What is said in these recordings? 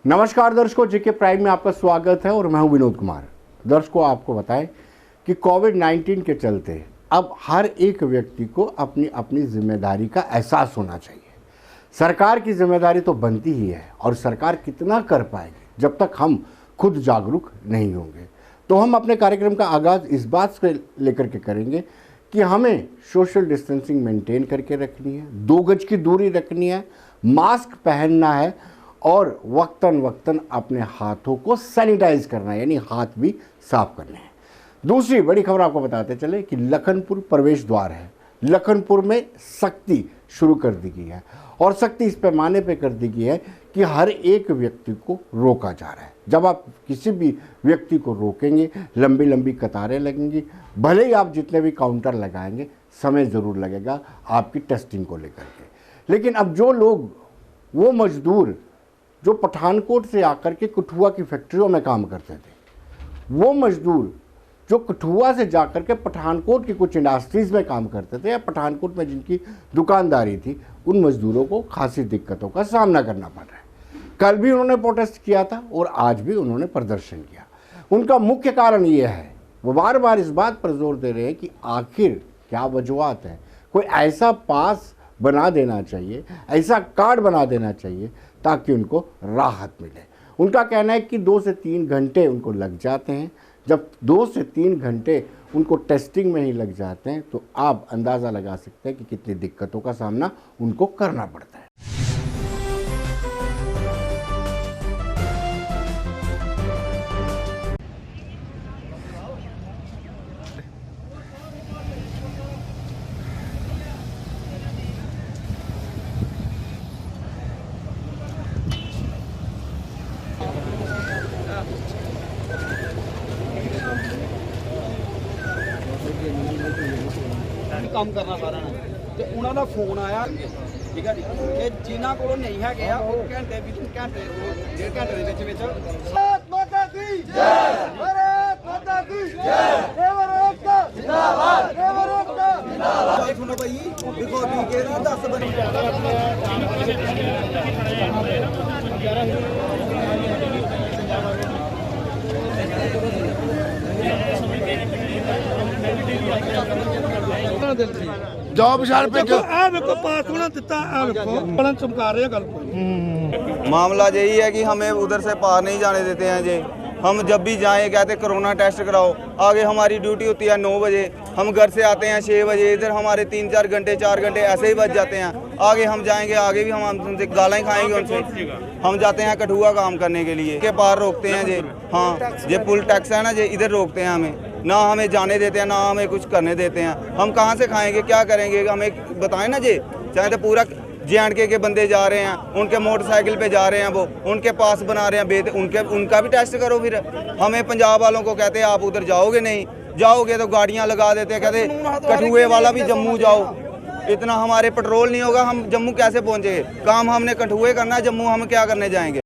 नमस्कार दर्शकों, जेके प्राइम में आपका स्वागत है और मैं हूं विनोद कुमार। दर्शकों, आपको बताएं कि कोविड-19 के चलते अब हर एक व्यक्ति को अपनी अपनी जिम्मेदारी का एहसास होना चाहिए। सरकार की जिम्मेदारी तो बनती ही है और सरकार कितना कर पाएगी जब तक हम खुद जागरूक नहीं होंगे। तो हम अपने कार्यक्रम का आगाज़ इस बात से लेकर के करेंगे कि हमें सोशल डिस्टेंसिंग मेंटेन करके रखनी है, 2 गज की दूरी रखनी है, मास्क पहनना है और वक्तन अपने हाथों को सैनिटाइज करना है, यानी हाथ भी साफ करने हैं। दूसरी बड़ी खबर आपको बताते चले कि लखनपुर प्रवेश द्वार है। लखनपुर में सख्ती शुरू कर दी गई है और सख्ती इस पैमाने पे कर दी गई है कि हर एक व्यक्ति को रोका जा रहा है। जब आप किसी भी व्यक्ति को रोकेंगे, लंबी लंबी कतारें लगेंगी, भले ही आप जितने भी काउंटर लगाएंगे, समय ज़रूर लगेगा आपकी टेस्टिंग को लेकर के। लेकिन अब जो लोग, वो मजदूर जो पठानकोट से आकर के कठुआ की फैक्ट्रियों में काम करते थे, वो मजदूर जो कठुआ से जाकर के पठानकोट की कुछ इंडस्ट्रीज़ में काम करते थे या पठानकोट में जिनकी दुकानदारी थी, उन मजदूरों को खासी दिक्कतों का सामना करना पड़ रहा है। कल भी उन्होंने प्रोटेस्ट किया था और आज भी उन्होंने प्रदर्शन किया। उनका मुख्य कारण ये है, वो बार बार इस बात पर जोर दे रहे हैं कि आखिर क्या वजूहत है। कोई ऐसा पास बना देना चाहिए, ऐसा कार्ड बना देना चाहिए ताकि उनको राहत मिले। उनका कहना है कि 2 से 3 घंटे उनको लग जाते हैं। जब 2 से 3 घंटे उनको टेस्टिंग में ही लग जाते हैं तो आप अंदाज़ा लगा सकते हैं कि कितनी दिक्कतों का सामना उनको करना पड़ता है। ਕੰਮ ਕਰਨਾ ਸਾਰਿਆਂ ਨੇ ਤੇ ਉਹਨਾਂ ਦਾ ਫੋਨ ਆਇਆ, ਠੀਕ ਹੈ ਜੀ। ਤੇ ਜਿਨ੍ਹਾਂ ਕੋਲੋਂ ਨਹੀਂ ਹੈਗੇ ਆ ਉਹ ਘੰਟੇ 1.5 ਘੰਟੇ ਦੇ ਵਿੱਚ ਭਾਰਤ ਮਾਤਾ ਦੀ ਜੈ, ਭਾਰਤ ਮਾਤਾ ਦੀ ਜੈ, ਦੇਵਰ ਏਕਤਾ ਜਿੰਦਾਬਾਦ, ਦੇਵਰ ਏਕਤਾ ਜਿੰਦਾਬਾਦ। ਸੁਣੋ ਭਾਈ, ਦੇਖੋ ਵੀਕੇ ਦਾ 10 जॉब विशाल पे पास होना दिता बड़ा चमका रहे गल। मामला यही है कि हमें उधर से पार नहीं जाने देते हैं जी। हम जब भी जाएं कहते कोरोना टेस्ट कराओ। आगे हमारी ड्यूटी होती है 9 बजे, हम घर से आते हैं 6 बजे। इधर हमारे 3-4 घंटे 4 घंटे ऐसे ही बच जाते हैं। आगे हम जाएंगे, आगे भी हम उनसे गालें खाएंगे उनसे। हम जाते हैं कठुआ काम करने के लिए, के पार रोकते हैं जी। हाँ, ये पुल टैक्स है ना जी, इधर रोकते हैं हमें, ना हमें जाने देते हैं, ना हमें कुछ करने देते हैं। हम कहाँ से खाएंगे, क्या करेंगे, हमें बताएं ना जी। चाहे तो पूरा JNK के बंदे जा रहे हैं, उनके मोटरसाइकिल पे जा रहे हैं, वो उनके पास बना रहे हैं, उनका भी टेस्ट करो। फिर हमें पंजाब वालों को कहते हैं आप उधर जाओगे नहीं, जाओगे तो गाड़ियां लगा देते हैं, कहते कठुए वाला भी जम्मू जाओ। इतना हमारे पेट्रोल नहीं होगा, हम जम्मू कैसे पहुँचेंगे। काम हमने कठुए करना है, जम्मू हम क्या करने जाएंगे।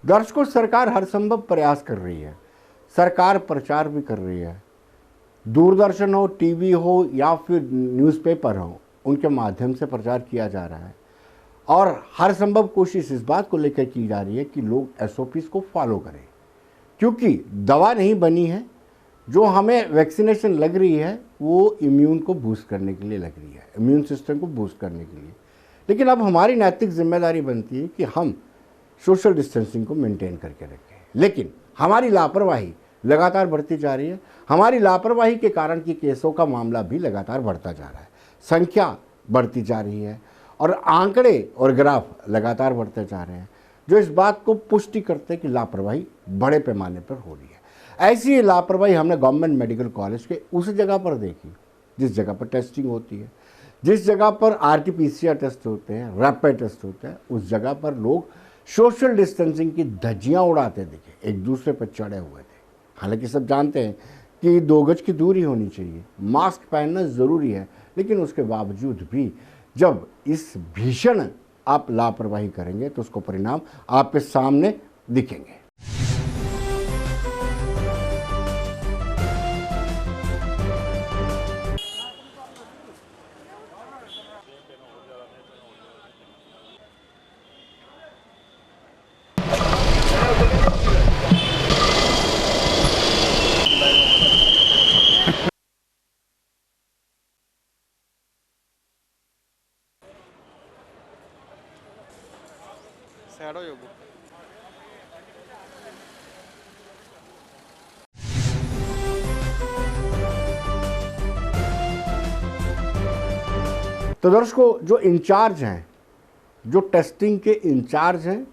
दर्शकों, सरकार हर संभव प्रयास कर रही है। सरकार प्रचार भी कर रही है, दूरदर्शन हो, टीवी हो या फिर न्यूज़पेपर हो, उनके माध्यम से प्रचार किया जा रहा है और हर संभव कोशिश इस बात को लेकर की जा रही है कि लोग SOPs को फॉलो करें, क्योंकि दवा नहीं बनी है। जो हमें वैक्सीनेशन लग रही है वो इम्यून को बूस्ट करने के लिए लग रही है, इम्यून सिस्टम को बूस्ट करने के लिए। लेकिन अब हमारी नैतिक जिम्मेदारी बनती है कि हम सोशल डिस्टेंसिंग को मेंटेन करके रखें। लेकिन हमारी लापरवाही लगातार बढ़ती जा रही है। हमारी लापरवाही के कारण की केसों का मामला भी लगातार बढ़ता जा रहा है, संख्या बढ़ती जा रही है और आंकड़े और ग्राफ लगातार बढ़ते जा रहे हैं, जो इस बात को पुष्टि करते हैं कि लापरवाही बड़े पैमाने पर हो रही है। ऐसी लापरवाही हमने गवर्नमेंट मेडिकल कॉलेज के उस जगह पर देखी जिस जगह पर टेस्टिंग होती है, जिस जगह पर RT-PCR टेस्ट होते हैं, रैपिड टेस्ट होते हैं, उस जगह पर लोग सोशल डिस्टेंसिंग की धज्जियाँ उड़ाते दिखे, एक दूसरे पर चढ़े हुए थे। हालांकि सब जानते हैं कि 2 गज की दूरी होनी चाहिए, मास्क पहनना ज़रूरी है, लेकिन उसके बावजूद भी जब इस भीषण आप लापरवाही करेंगे तो उसको परिणाम आपके सामने दिखेंगे। तो दर्शकों, जो इंचार्ज हैं, जो टेस्टिंग के इंचार्ज हैं,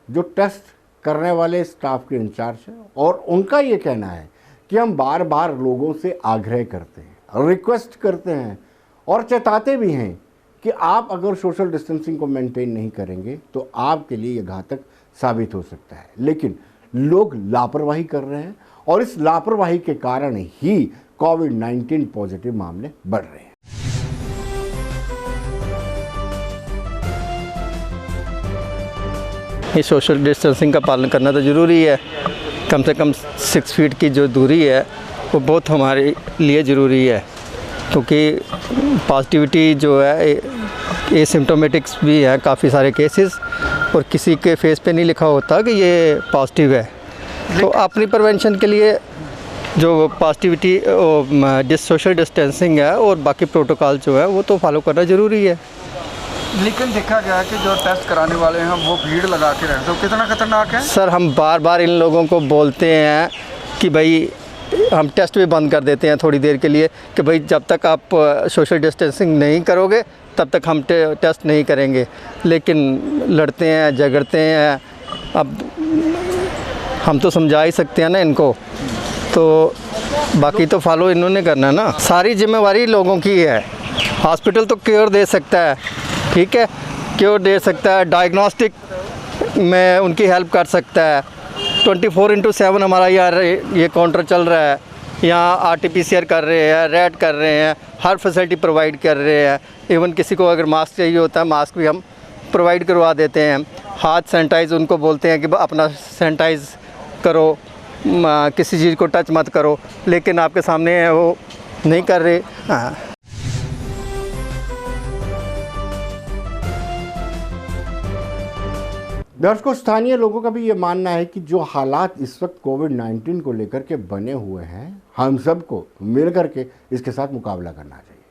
जो टेस्ट करने वाले स्टाफ के इंचार्ज हैं, और उनका ये कहना है कि हम बार बार लोगों से आग्रह करते हैं, रिक्वेस्ट करते हैं और चेताते भी हैं कि आप अगर सोशल डिस्टेंसिंग को मेंटेन नहीं करेंगे तो आपके लिए ये घातक साबित हो सकता है। लेकिन लोग लापरवाही कर रहे हैं और इस लापरवाही के कारण ही कोविड-19 पॉजिटिव मामले बढ़ रहे हैं। ये सोशल डिस्टेंसिंग का पालन करना तो ज़रूरी है। कम से कम 6 फीट की जो दूरी है वो बहुत हमारे लिए ज़रूरी है, क्योंकि पॉजिटिविटी जो है एसिम्प्टोमेटिक्स भी है काफ़ी सारे केसेस, और किसी के फेस पे नहीं लिखा होता कि ये पॉजिटिव है। तो अपनी प्रिवेंशन के लिए जो पॉजिटिविटी सोशल डिस्टेंसिंग है और बाकी प्रोटोकॉल जो है वो तो फॉलो करना ज़रूरी है। लेकिन देखा गया कि जो टेस्ट कराने वाले हैं वो भीड़ लगा के रहते हैं, तो कितना खतरनाक है। सर, हम बार बार इन लोगों को बोलते हैं कि भाई हम टेस्ट भी बंद कर देते हैं थोड़ी देर के लिए, कि भाई जब तक आप सोशल डिस्टेंसिंग नहीं करोगे तब तक हम टेस्ट नहीं करेंगे। लेकिन लड़ते हैं, झगड़ते हैं। अब हम तो समझा ही सकते हैं ना इनको, तो बाकी तो फॉलो इन्होंने करना ना। सारी जिम्मेवारी लोगों की है। हॉस्पिटल तो क्योर दे सकता है, ठीक है, क्योर दे सकता है, डायग्नोस्टिक में उनकी हेल्प कर सकता है। 24/7 हमारा यार ये काउंटर चल रहा है, यहाँ RT-PCR कर रहे हैं, रैट कर रहे हैं, हर फैसिलिटी प्रोवाइड कर रहे हैं। इवन किसी को अगर मास्क चाहिए होता है, मास्क भी हम प्रोवाइड करवा देते हैं। हाथ सैनिटाइज उनको बोलते हैं कि अपना सैनिटाइज करो, किसी चीज़ को टच मत करो, लेकिन आपके सामने है वो नहीं कर रहे। हाँ। दर्शकों, स्थानीय लोगों का भी ये मानना है कि जो हालात इस वक्त कोविड-19 को लेकर के बने हुए हैं, हम सबको मिल करके इसके साथ मुकाबला करना चाहिए।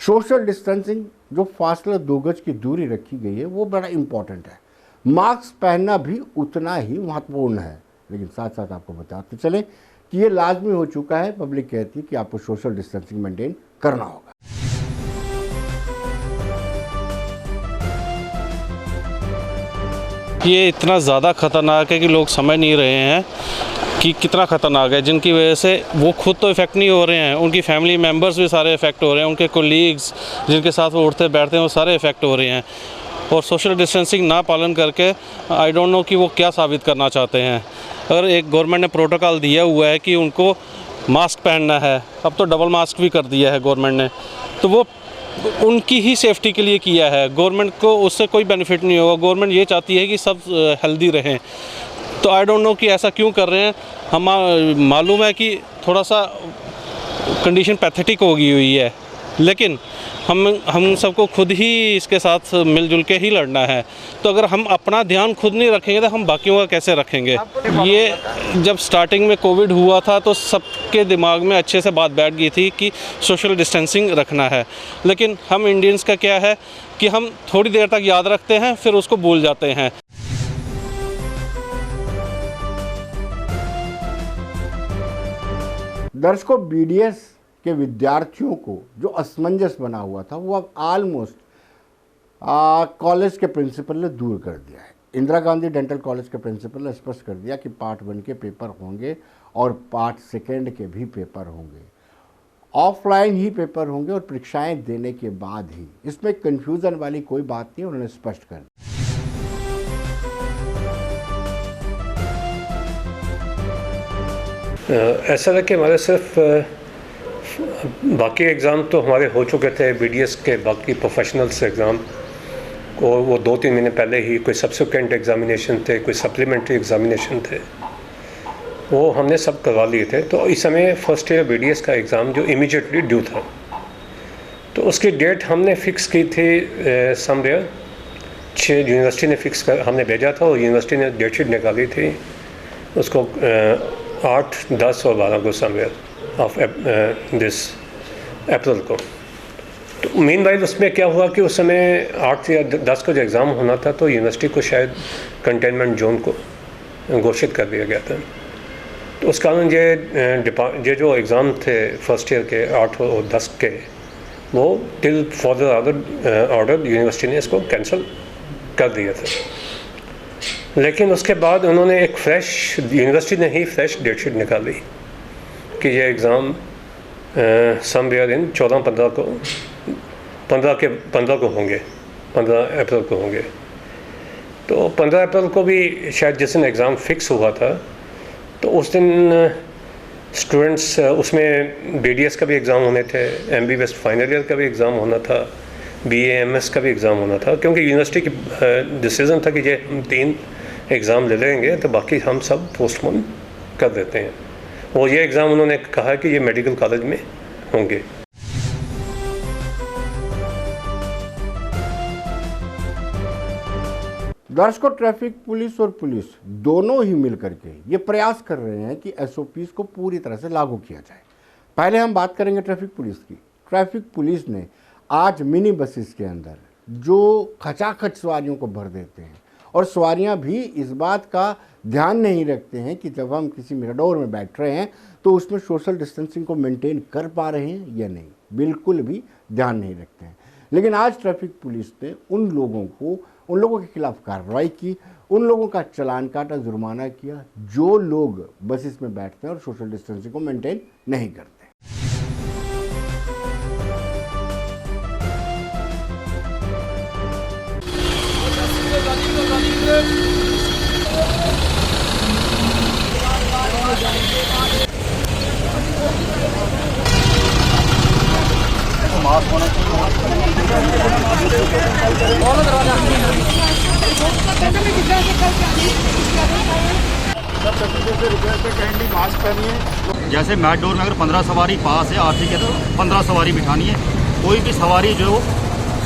सोशल डिस्टेंसिंग, जो फासला 2 गज की दूरी रखी गई है, वो बड़ा इम्पॉर्टेंट है। मास्क पहनना भी उतना ही महत्वपूर्ण है। लेकिन साथ साथ आपको बताते चलें कि ये लाजमी हो चुका है। पब्लिक कहती है कि आपको सोशल डिस्टेंसिंग मेंटेन करना होगा। ये इतना ज़्यादा ख़तरनाक है कि लोग समझ नहीं रहे हैं कि कितना ख़तरनाक है, जिनकी वजह से वो खुद तो इफ़ेक्ट नहीं हो रहे हैं, उनकी फैमिली मेम्बर्स भी सारे इफ़ेक्ट हो रहे हैं, उनके कोलीग्स जिनके साथ वो उठते बैठते हैं वो सारे इफ़ेक्ट हो रहे हैं। और सोशल डिस्टेंसिंग ना पालन करके आई डोंट नो कि वो क्या साबित करना चाहते हैं। अगर एक गवर्नमेंट ने प्रोटोकॉल दिया हुआ है कि उनको मास्क पहनना है, अब तो डबल मास्क भी कर दिया है गवर्नमेंट ने, तो वो उनकी ही सेफ्टी के लिए किया है। गवर्नमेंट को उससे कोई बेनिफिट नहीं होगा। गवर्नमेंट ये चाहती है कि सब हेल्दी रहें। तो आई डोंट नो कि ऐसा क्यों कर रहे हैं। हम मालूम है कि थोड़ा सा कंडीशन पैथेटिक हो गई हुई है, लेकिन हम सबको खुद ही इसके साथ मिलजुल के ही लड़ना है। तो अगर हम अपना ध्यान खुद नहीं रखेंगे तो हम बाकियों का कैसे रखेंगे। ये जब स्टार्टिंग में कोविड हुआ था तो सबके दिमाग में अच्छे से बात बैठ गई थी कि सोशल डिस्टेंसिंग रखना है, लेकिन हम इंडियंस का क्या है कि हम थोड़ी देर तक याद रखते हैं फिर उसको भूल जाते हैं। दर्शकों, BDS के विद्यार्थियों को जो असमंजस बना हुआ था वो अब ऑलमोस्ट कॉलेज के प्रिंसिपल ने दूर कर दिया है। इंदिरा गांधी डेंटल कॉलेज के प्रिंसिपल ने स्पष्ट कर दिया कि पार्ट 1 के पेपर होंगे और पार्ट 2 के भी पेपर होंगे, ऑफलाइन ही पेपर होंगे और परीक्षाएं देने के बाद ही। इसमें कन्फ्यूज़न वाली कोई बात नहीं, उन्होंने स्पष्ट कर दिया। ऐसा है कि हमारे सिर्फ बाकी एग्ज़ाम तो हमारे हो चुके थे, BDS के बाकी प्रोफेशनल्स एग्ज़ाम को वो 2-3 महीने पहले ही, कोई सब्सिक्वेंट एग्ज़ामिनेशन थे, कोई सप्लीमेंट्री एग्ज़ामिनेशन थे, वो हमने सब करवा लिए थे। तो इस समय फर्स्ट ईयर BDS का एग्ज़ाम जो इमीडिएटली ड्यू था, तो उसकी डेट हमने फ़िक्स की थी समवेयर 6 यूनिवर्सिटी ने फ़िक्स कर हमने भेजा था और यूनिवर्सिटी ने डेट शीट निकाली थी उसको 8, 10 और 12 को समवेयर ऑफ दिस अप्रैल को। तो मीन वाइल उसमें क्या हुआ कि उस समय 8 या 10 को जो एग्ज़ाम होना था तो यूनिवर्सिटी को शायद कंटेनमेंट जोन को घोषित कर दिया गया था। तो उस कारण ये जो एग्ज़ाम थे फर्स्ट ईयर के 8 और 10 के, वो टिल फर्दर ऑर्डर यूनिवर्सिटी ने इसको कैंसिल कर दिया था। लेकिन उसके बाद उन्होंने एक फ्रेश, यूनिवर्सिटी ने ही फ्रेश डेटशीट निकाली कि ये एग्ज़ाम समवेयर इन 14-15 को 15 को होंगे, 15 अप्रैल को होंगे। तो 15 अप्रैल को भी शायद जिस दिन एग्ज़ाम फिक्स हुआ था, तो उस दिन स्टूडेंट्स उसमें BDS का भी एग्ज़ाम होने थे, MBBS फाइनल ईयर का भी एग्ज़ाम होना था, BAMS का भी एग्ज़ाम होना था, क्योंकि यूनिवर्सिटी की डिसीज़न था कि ये हम 3 एग्ज़ाम ले लेंगे तो बाकी हम सब पोस्टपोन कर देते हैं। और ये एग्ज़ाम उन्होंने कहा कि ये मेडिकल कॉलेज में होंगे। दर्शकों, ट्रैफिक पुलिस और पुलिस दोनों ही मिलकर के ये प्रयास कर रहे हैं कि SOPs को पूरी तरह से लागू किया जाए। पहले हम बात करेंगे ट्रैफिक पुलिस की। ट्रैफिक पुलिस ने आज मिनी बसेस के अंदर जो खचाखच सवारियों को भर देते हैं, और सवारियां भी इस बात का ध्यान नहीं रखते हैं कि जब हम किसी मेटाडोर में बैठ रहे हैं तो उसमें सोशल डिस्टेंसिंग को मेंटेन कर पा रहे हैं या नहीं, बिल्कुल भी ध्यान नहीं रखते हैं। लेकिन आज ट्रैफिक पुलिस ने उन लोगों के खिलाफ कार्रवाई की, उन लोगों का चालान काटा, जुर्माना किया जो लोग बसेस में बैठते हैं और सोशल डिस्टेंसिंग को मेंटेन नहीं करते। जैसे मेटडोर में अगर 15 सवारी पास है आरसी के, तो 15 सवारी बिठानी है। कोई भी सवारी जो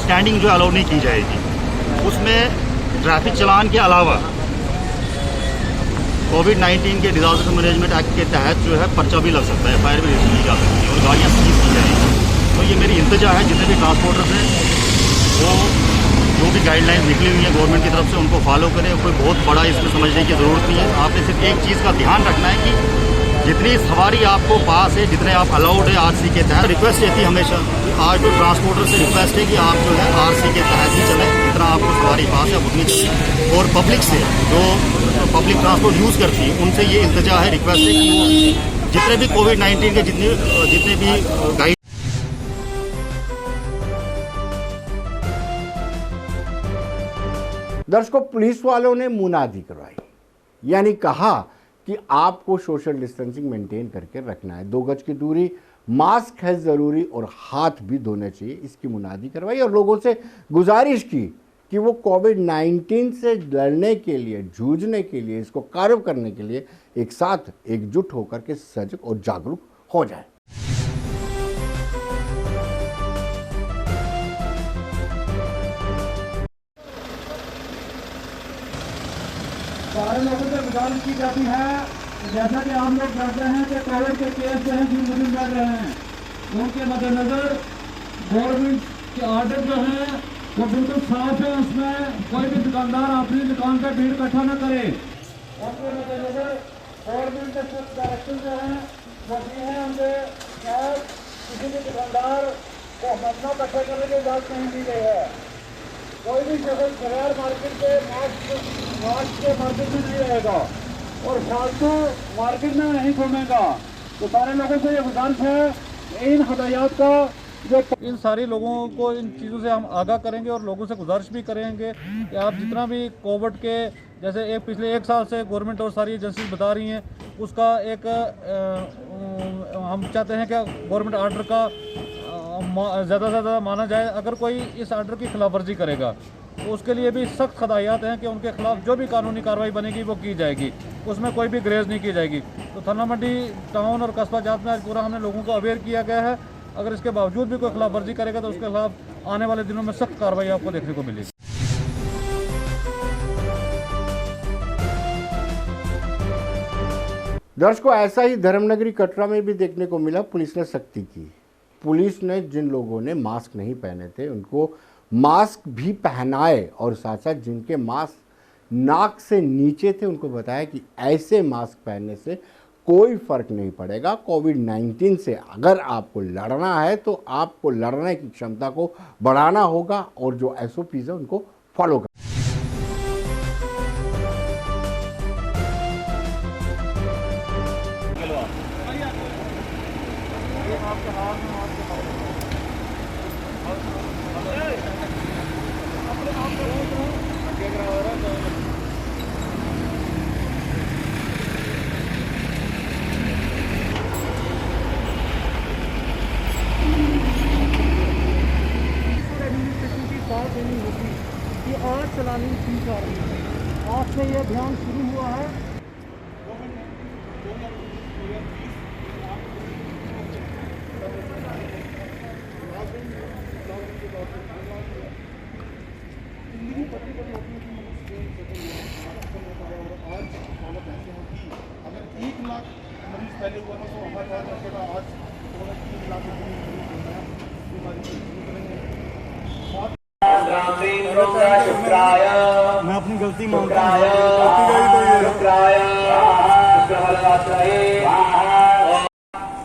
स्टैंडिंग जो अलाउ नहीं की जाएगी। उसमें ट्रैफिक चालान के अलावा कोविड-19 के डिजास्टर मैनेजमेंट एक्ट के तहत जो है पर्चा भी लग सकता है, FIR भी रजिस्टर की जा सकती है और गाड़ियाँ सीज की जाएंगी। तो ये मेरी इंतजा है जितने भी ट्रांसपोर्टर्स हैं वो जो भी गाइडलाइंस निकली हुई है गवर्नमेंट की तरफ से उनको फॉलो करें। कोई बहुत बड़ा इसमें समझने की ज़रूरत नहीं है। आपने सिर्फ एक चीज़ का ध्यान रखना है कि जितनी सवारी आपको पास है, जितने आप अलाउड है RC के तहत। रिक्वेस्ट ये थी हमेशा, आज तो ट्रांसपोर्टर से रिक्वेस्ट है कि आप जो है RC के तहत ही चलें, जितना आपको सवारी पास है आप उतनी चलें। और पब्लिक से जो पब्लिक ट्रांसपोर्ट यूज़ करती है उनसे ये इल्तिजा है, रिक्वेस्ट है कि वो जितने भी कोविड-19 के जितने भी गाइड। दर्शकों, पुलिस वालों ने मुनादी करवाई, यानी कहा कि आपको सोशल डिस्टेंसिंग मेंटेन करके रखना है, 2 गज की दूरी, मास्क है ज़रूरी और हाथ भी धोने चाहिए, इसकी मुनादी करवाई और लोगों से गुजारिश की कि वो कोविड-19 से लड़ने के लिए, जूझने के लिए, इसको कार्य करने के लिए एक साथ एकजुट होकर के सजग और जागरूक हो जाए। सारे लोगों से गुजारिश की जाती है, जैसा कि आप लोग जानते हैं कि कोविड के केस जो हैं दिन दिन बढ़ रहे हैं, उनके मद्देनजर गवर्नमेंट के ऑर्डर जो है वो बिल्कुल साफ है। उसमें कोई भी दुकानदार अपनी दुकान पर भीड़ इकट्ठा न करे। उनके मद्देनजर गवर्नमेंट के कुछ डायरेक्शन जो हैं वो ये है, उनके किसी भी दुकानदार को अपना इकट्ठा करने की इजाज़त नहीं दी गई है। कोई भी जगह बगैर मार्केट के मास्क के मार्केट में नहीं रहेगा और फालतू मार्केट में नहीं घूमेगा। तो सारे लोगों से ये गुजारिश है, इन हदायत का जो इन सारे लोगों को इन चीज़ों से हम आगाह करेंगे और लोगों से गुजारिश भी करेंगे कि आप जितना भी कोविड के जैसे पिछले 1 साल से गवर्नमेंट और सारी एजेंसी बता रही हैं, उसका एक हम चाहते हैं कि गवर्नमेंट आर्डर का ज़्यादा से ज़्यादा माना जाए। अगर कोई इस आर्डर की खिलाफवर्जी करेगा तो उसके लिए भी सख्त हदायत हैं कि उनके खिलाफ जो भी कानूनी कार्रवाई बनेगी वो की जाएगी, उसमें कोई भी ग्रेज नहीं की जाएगी। तो थाना मंडी टाउन और कस्बा जात में आज पूरा हमने लोगों को अवेयर किया गया है। अगर इसके बावजूद भी कोई खिलाफवर्जी करेगा तो उसके खिलाफ आने वाले दिनों में सख्त कार्रवाई आपको देखने को मिलेगी। दर्शकों, ऐसा ही धर्मनगरी कटरा में भी देखने को मिला। पुलिस ने सख्ती की। पुलिस ने जिन लोगों ने मास्क नहीं पहने थे उनको मास्क भी पहनाए और साथ साथ जिनके मास्क नाक से नीचे थे उनको बताया कि ऐसे मास्क पहनने से कोई फर्क नहीं पड़ेगा। कोविड-19 से अगर आपको लड़ना है तो आपको लड़ने की क्षमता को बढ़ाना होगा और जो SOPs है उनको फॉलो करना। आज चलानी ठीक आ रही है। आज से ये अभियान शुरू हुआ है। मैं अपनी गलती मानता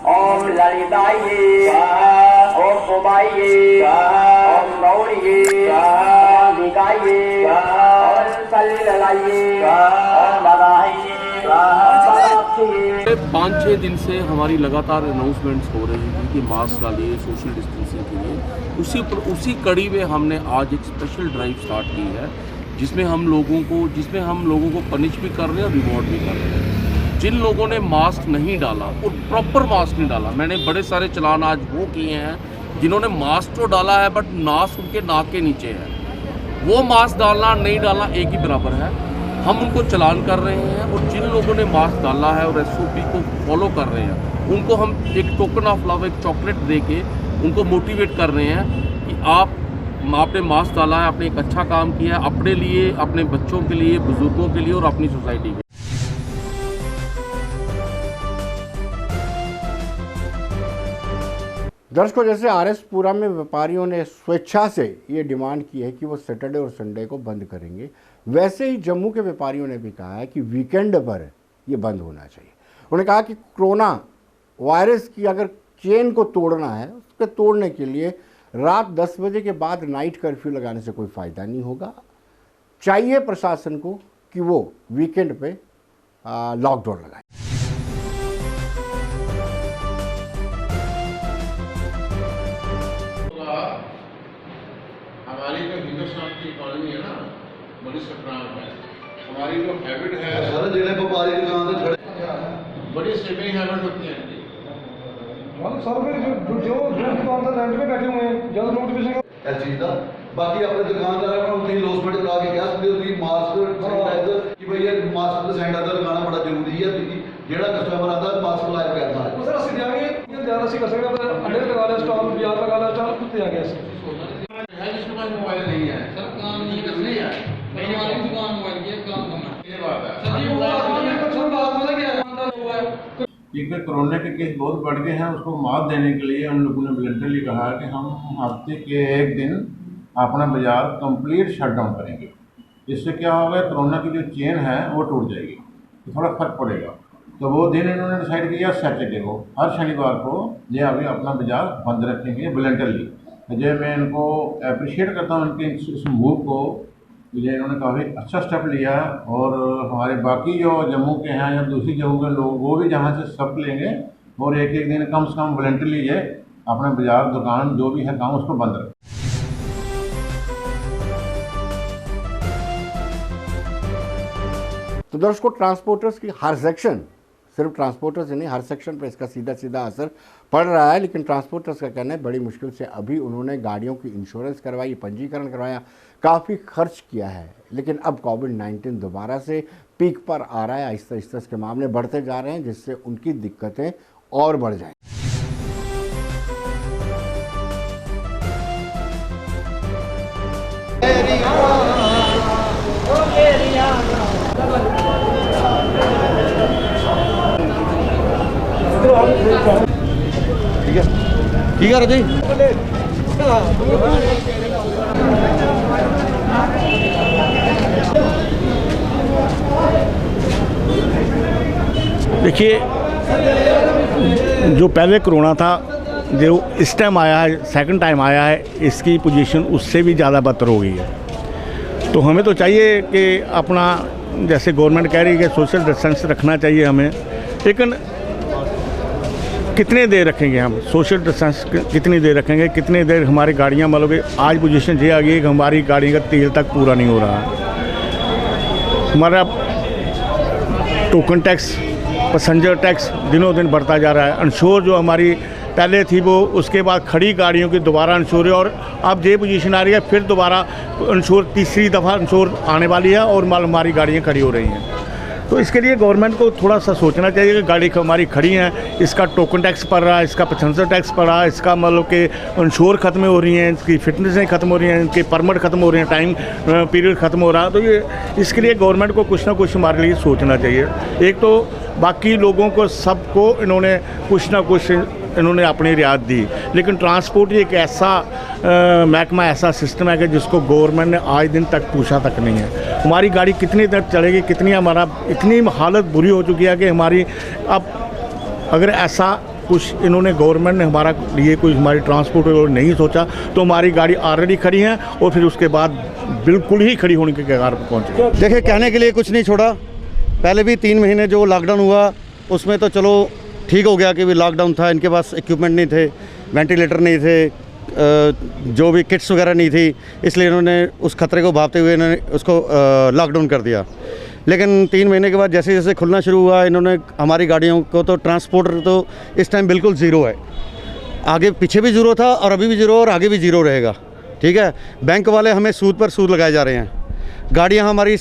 ओम ललिताये ओम कुमाये ओम गौरीये ओम निकाये ओम सलिलाये ओम लगाये 5-6 दिन से हमारी लगातार अनाउंसमेंट्स हो रही थी कि मास्क डालिए सोशल डिस्टेंसिंग के लिए। उसी कड़ी में हमने आज एक स्पेशल ड्राइव स्टार्ट की है जिसमें हम लोगों को पनिश भी कर रहे हैं और रिवॉर्ड भी कर रहे हैं। जिन लोगों ने मास्क नहीं डाला और प्रॉपर मास्क नहीं डाला, मैंने बड़े सारे चलान आज वो किए हैं जिन्होंने मास्क तो डाला है बट नाक उनके नाक के नीचे है। वो मास्क डालना नहीं डालना एक ही बराबर है। हम उनको चलान कर रहे हैं और जिन लोगों ने मास्क डाला है और SOP को फॉलो कर रहे हैं उनको हम एक टोकन ऑफ लव, एक चॉकलेट दे के उनको मोटिवेट कर रहे हैं कि आपने मास्क डाला है, आपने एक अच्छा काम किया है अपने लिए, अपने बच्चों के लिए, बुजुर्गों के लिए और अपनी सोसाइटी के। दर्शकों, जैसे RS पुरा में व्यापारियों ने स्वेच्छा से ये डिमांड की है कि वो सैटरडे और संडे को बंद करेंगे, वैसे ही जम्मू के व्यापारियों ने भी कहा है कि वीकेंड पर ये बंद होना चाहिए। उन्होंने कहा कि कोरोना वायरस की अगर चेन को तोड़ना है, उसके तोड़ने के लिए रात 10 बजे के बाद नाइट कर्फ्यू लगाने से कोई फ़ायदा नहीं होगा। चाहिए प्रशासन को कि वो वीकेंड पे लॉकडाउन लगाए। हमारी जो हिंदुस्तान की इकॉनमी है ना, बड़ी स्ट्रांग है। हमारी जो हैबिट है सारे जिले व्यापारी दुकान से खड़े, बड़ी सेविंग हैबिट होती है। सर जो दुकान से रेंट में बैठे हुए हैं, जल्द नोटिफिकेशन इस चीज़ का बाकी अपने दुकानदार अपना उतनी लॉसमेंट करा के कह सकते हो कि मास्क सैनिटाइजर कि भैया मास्क तो सैनिटाइजर लगाना बड़ा जरूरी है क्योंकि जेड़ा कस्टमर आता है मास्क लाए करना है। सर असं देंगे ज़्यादा से कर सकते हैं, अंडे लगा लिया स्टॉल, बाजार लगा लिया स्टॉल, कुत्ते आ गए है जिसके पास मोबाइल नहीं है सर काम नहीं जरूरी है। नहीं हमारी दुकान मोबाइल की काम करना ये बात है सर जी। वो बात पता क्या है, एक कोरोना के केस बहुत बढ़ गए हैं, उसको मात देने के लिए हम लोगों ने वॉलंटरली कहा कि हम हफ्ते के एक दिन अपना बाज़ार कंप्लीट शट डाउन करेंगे। इससे क्या होगा, कोरोना की जो चेन है वो टूट जाएगी, तो थोड़ा फर्क पड़ेगा। तो वो दिन इन्होंने डिसाइड किया सैटरडे को, हर शनिवार को ये अभी अपना बाज़ार बंद रखेंगे वॉलंटरली। जो मैं इनको अप्रिशिएट करता हूँ इनके इस मूव को, ये इन्होंने काफ़ी अच्छा स्टेप लिया है। और हमारे बाकी जो जम्मू के हैं या दूसरी जगहों के लोग वो भी जहाँ से स्टेप लेंगे और एक एक दिन कम से कम वॉलंटरली ये अपना बाज़ार दुकान जो भी है काम उसको बंद रखें। तो दर्शकों, ट्रांसपोर्टर्स की हर सेक्शन, सिर्फ ट्रांसपोर्टर्स ही नहीं, हर सेक्शन पर इसका सीधा सीधा असर पड़ रहा है। लेकिन ट्रांसपोर्टर्स का कहना है बड़ी मुश्किल से अभी उन्होंने गाड़ियों की इंश्योरेंस करवाई, पंजीकरण करवाया, काफ़ी खर्च किया है। लेकिन अब कोविड-19 दोबारा से पीक पर आ रहा है, आहिस्ता आहिस्ता इसके मामले बढ़ते जा रहे हैं, जिससे उनकी दिक्कतें और बढ़ जाएं। ठीक है राजी। देखिए जो पहले कोरोना था, जो इस टाइम आया है, सेकंड टाइम आया है, इसकी पोजीशन उससे भी ज़्यादा बदतर हो गई है। तो हमें तो चाहिए कि अपना, जैसे गवर्नमेंट कह रही है कि सोशल डिस्टेंस रखना चाहिए हमें, लेकिन कितने देर रखेंगे हम सोशल डिस्टेंस, कितनी देर रखेंगे, कितनी देर हमारी गाड़ियाँ, मतलब कि आज पोजीशन ये आ गई है कि हमारी गाड़ी का तेल तक पूरा नहीं हो रहा है। हमारा टोकन टैक्स, पैसेंजर टैक्स दिनों दिन बढ़ता जा रहा है। इंश्योर जो हमारी पहले थी वो, उसके बाद खड़ी गाड़ियों की दोबारा इंश्योर है, और अब ये पोजीशन आ रही है फिर दोबारा इंश्योर, तीसरी दफ़ा इंश्योर आने वाली है और माल हमारी गाड़ियाँ खड़ी हो रही हैं। तो इसके लिए गवर्नमेंट को थोड़ा सा सोचना चाहिए कि गाड़ी हमारी खड़ी हैं, इसका टोकन टैक्स पड़ रहा है, इसका पैसेंजर टैक्स पड़ रहा है, इसका मतलब कि इंश्योर ख़त्म हो रही हैं, इसकी फिटनेसें ख़त्म हो रही हैं, इनके परमिट ख़त्म हो रहे हैं, टाइम पीरियड ख़त्म हो रहा है। तो ये इसके लिए गवर्नमेंट को कुछ ना कुछ हमारे लिए सोचना चाहिए। एक तो बाकी लोगों को सबको इन्होंने कुछ ना कुछ इन्होंने अपनी रियायत दी, लेकिन ट्रांसपोर्ट एक ऐसा महकमा, ऐसा सिस्टम है कि जिसको गवर्नमेंट ने आज दिन तक पूछा तक नहीं है। हमारी गाड़ी कितनी देर चलेगी, कितनी हमारा, इतनी हालत बुरी हो चुकी है कि हमारी, अब अगर ऐसा कुछ इन्होंने गवर्नमेंट ने हमारा लिए कोई हमारी ट्रांसपोर्ट नहीं सोचा तो हमारी गाड़ी ऑलरेडी खड़ी है और फिर उसके बाद बिल्कुल ही खड़ी होने के कगार पर पहुँचे। देखिए, कहने के लिए कुछ नहीं छोड़ा। पहले भी 3 महीने जो लॉकडाउन हुआ उसमें तो चलो ठीक हो गया कि भी लॉकडाउन था, इनके पास इक्विपमेंट नहीं थे, वेंटिलेटर नहीं थे, जो भी किट्स वगैरह नहीं थी, इसलिए इन्होंने उस खतरे को भांपते हुए इन्होंने उसको लॉकडाउन कर दिया। लेकिन 3 महीने के बाद जैसे जैसे खुलना शुरू हुआ, इन्होंने हमारी गाड़ियों को तो ट्रांसपोर्ट तो इस टाइम बिल्कुल ज़ीरो है। आगे पीछे भी ज़ीरो था और अभी भी ज़ीरो और आगे भी ज़ीरो रहेगा। ठीक है, बैंक वाले हमें सूद पर सूद लगाए जा रहे हैं। गाड़ियाँ हमारी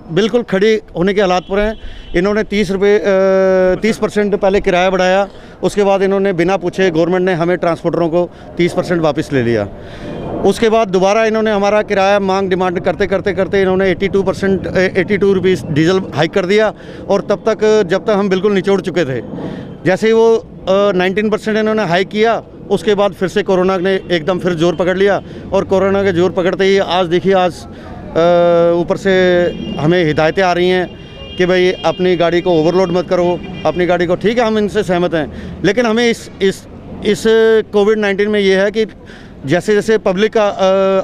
बिल्कुल खड़ी होने के हालात पर हैं। इन्होंने 30% पहले किराया बढ़ाया, उसके बाद इन्होंने बिना पूछे गवर्नमेंट ने हमें ट्रांसपोर्टरों को 30% वापस ले लिया। उसके बाद दोबारा इन्होंने हमारा किराया मांग डिमांड करते करते करते इन्होंने 82 रुपीज़ डीजल हाइक कर दिया, और तब तक जब तक हम बिल्कुल निचोड़ चुके थे। जैसे ही वो 19% इन्होंने हाइक किया, उसके बाद फिर से कोरोना ने एकदम फिर जोर पकड़ लिया, और कोरोना के जोर पकड़ते ही आज देखिए, आज ऊपर से हमें हिदायतें आ रही हैं कि भाई अपनी गाड़ी को ओवरलोड मत करो, अपनी गाड़ी को, ठीक है हम इनसे सहमत हैं, लेकिन हमें इस कोविड-19 में ये है कि जैसे जैसे पब्लिक का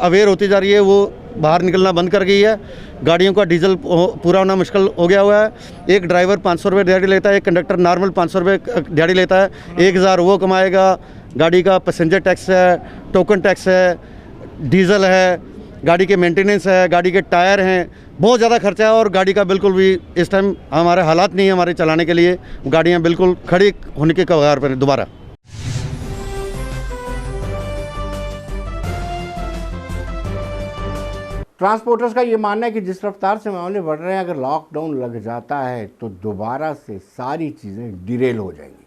अवेयर होती जा रही है, वो बाहर निकलना बंद कर गई है। गाड़ियों का डीजल पूरा होना मुश्किल हो गया हुआ है। एक ड्राइवर 500 रुपये दिहाड़ी लेता है, एक कंडक्टर नॉर्मल 500 रुपये दिहाड़ी लेता है। 1000 वो कमाएगा। गाड़ी का पैसेंजर टैक्स है, टोकन टैक्स है, डीजल है, गाड़ी के मेंटेनेंस है, गाड़ी के टायर हैं, बहुत ज़्यादा खर्चा है। और गाड़ी का बिल्कुल भी इस टाइम हमारे हालात नहीं है हमारे चलाने के लिए। गाड़ियाँ बिल्कुल खड़ी होने के कगार पर दोबारा। ट्रांसपोर्टर्स का ये मानना है कि जिस रफ्तार से मामले बढ़ रहे हैं, अगर लॉकडाउन लग जाता है तो दोबारा से सारी चीज़ें डिरेल हो जाएंगी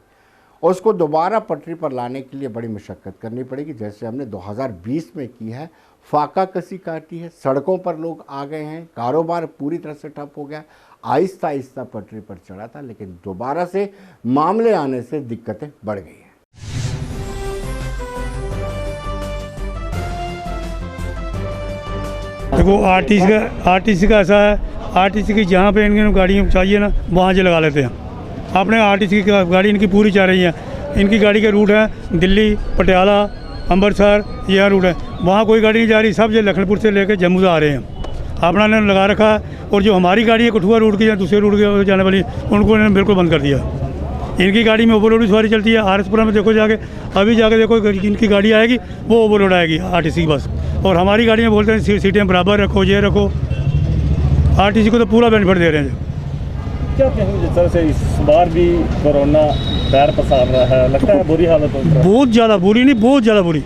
और उसको दोबारा पटरी पर लाने के लिए बड़ी मशक्क़त करनी पड़ेगी, जैसे हमने 2020 में की है। फाका कसी काटी है, सड़कों पर लोग आ गए हैं, कारोबार पूरी तरह से ठप हो गया, आहिस्ता आहिस्ता पटरी पर चढ़ा था, लेकिन दोबारा से मामले आने से दिक्कतें बढ़ गई हैं। देखो, आरटीसी का ऐसा है, आरटीसी की जहाँ पे इनकी गाड़ियाँ चाहिए ना, वहाँ से लगा लेते हैं। आपने आरटीसी की गाड़ी इनकी पूरी चल रही है। इनकी गाड़ी के रूट है दिल्ली, पटियाला, अमृतसर, यह रूट है। वहाँ कोई गाड़ी नहीं जा रही, सब ये लखनपुर से लेकर जम्मू से आ रहे हैं। अपना ने लगा रखा है। और जो हमारी गाड़ी है कठुआ रूट की या दूसरे रूट की जाने वाली, उनको इन्होंने बिल्कुल बंद कर दिया। इनकी गाड़ी में ओवरलोड सवारी चलती है। आरएसपुरा में देखो जाके, अभी जाके देखो, इनकी गाड़ी आएगी वो ओवरलोड आएगी आरटीसी की बस। और हमारी गाड़ी में बोलते हैं सीटें बराबर रखो, ये रखो। आरटीसी को तो पूरा बेनिफिट दे रहे हैं। क्या कहेंगे जिस तरह से इस बार भी कोरोना पैर पसार रहा है, लगता है बुरी हालत हो रही है? बहुत ज़्यादा बुरी नहीं, बहुत ज़्यादा बुरी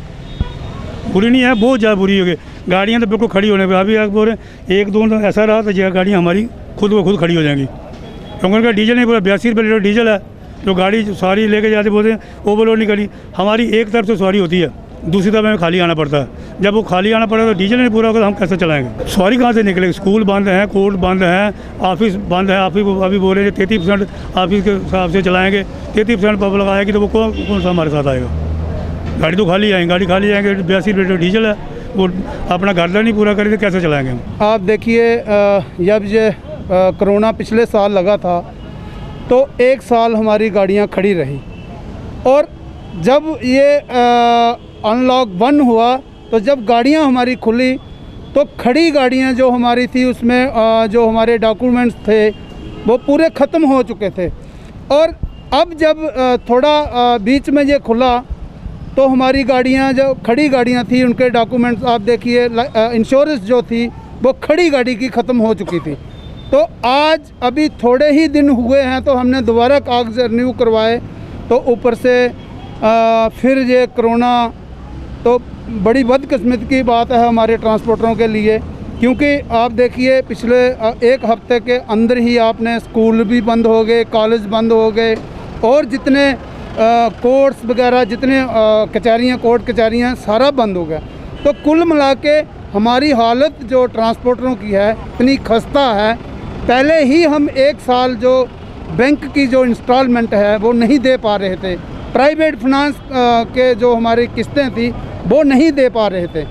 नहीं है, बहुत ज़्यादा बुरी हो गई। गाड़ियाँ तो बिल्कुल खड़ी होने पर, अभी आप बोल रहे हैं 1-2 तो ऐसा रहा तो गाड़ियाँ हमारी खुद ब खुद खड़ी हो जाएंगी, क्योंकि उनका डीजल नहीं पूरा 82 रुपये लीटर डीजल है। जो गाड़ी सवारी लेके जाते बोलते हैं ओवरलोड नहीं करी। हमारी एक तरफ से सवारी होती है, दूसरी तरफ हमें खाली आना पड़ता है। जब वो खाली आना पड़ेगा तो डीजल नहीं पूरा होगा तो हम कैसे चलाएंगे? सवारी कहाँ से निकलेगी? स्कूल बंद हैं, कोर्ट बंद हैं, ऑफिस बंद है। अभी बोल रहे हैं 33% ऑफिस के हिसाब से चलाएँगे, 33% पब्लिक आएगी तो वो कौन सा हमारे साथ आएगा? गाड़ी तो खाली आएंगे, गाड़ी खाली आएंगे। 82 रुपये डीजल है, वो अपना घर नहीं पूरा करेंगे कैसे चलाएँगे हम? आप देखिए, जब ये कोरोना पिछले साल लगा था तो 1 साल हमारी गाड़ियां खड़ी रही। और जब ये अनलॉक 1 हुआ तो जब गाड़ियां हमारी खुली तो खड़ी गाड़ियां जो हमारी थी उसमें जो हमारे डॉक्यूमेंट्स थे वो पूरे ख़त्म हो चुके थे। और अब जब थोड़ा बीच में ये खुला तो हमारी गाड़ियां जो खड़ी गाड़ियां थी उनके डॉक्यूमेंट्स आप देखिए, इंश्योरेंस जो थी वो खड़ी गाड़ी की ख़त्म हो चुकी थी। तो आज अभी थोड़े ही दिन हुए हैं तो हमने दोबारा कागज़ रिन्यू करवाए, तो ऊपर से फिर ये कोरोना, तो बड़ी बदकिस्मत की बात है हमारे ट्रांसपोर्टरों के लिए, क्योंकि आप देखिए पिछले 1 हफ्ते के अंदर ही आपने स्कूल भी बंद हो गए, कॉलेज बंद हो गए, और जितने कोर्ट्स वगैरह, जितने कचहरियाँ, कोर्ट कचहरियाँ, सारा बंद हो गया। तो कुल मिला के हमारी हालत जो ट्रांसपोर्टरों की है इतनी खस्ता है। पहले ही हम 1 साल जो बैंक की जो इंस्टॉलमेंट है वो नहीं दे पा रहे थे, प्राइवेट फाइनेंस के जो हमारी किस्तें थी वो नहीं दे पा रहे थे।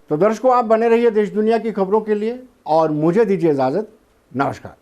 तो दर्शकों, आप बने रहिए देश दुनिया की खबरों के लिए और मुझे दीजिए इजाज़त। नमस्कार।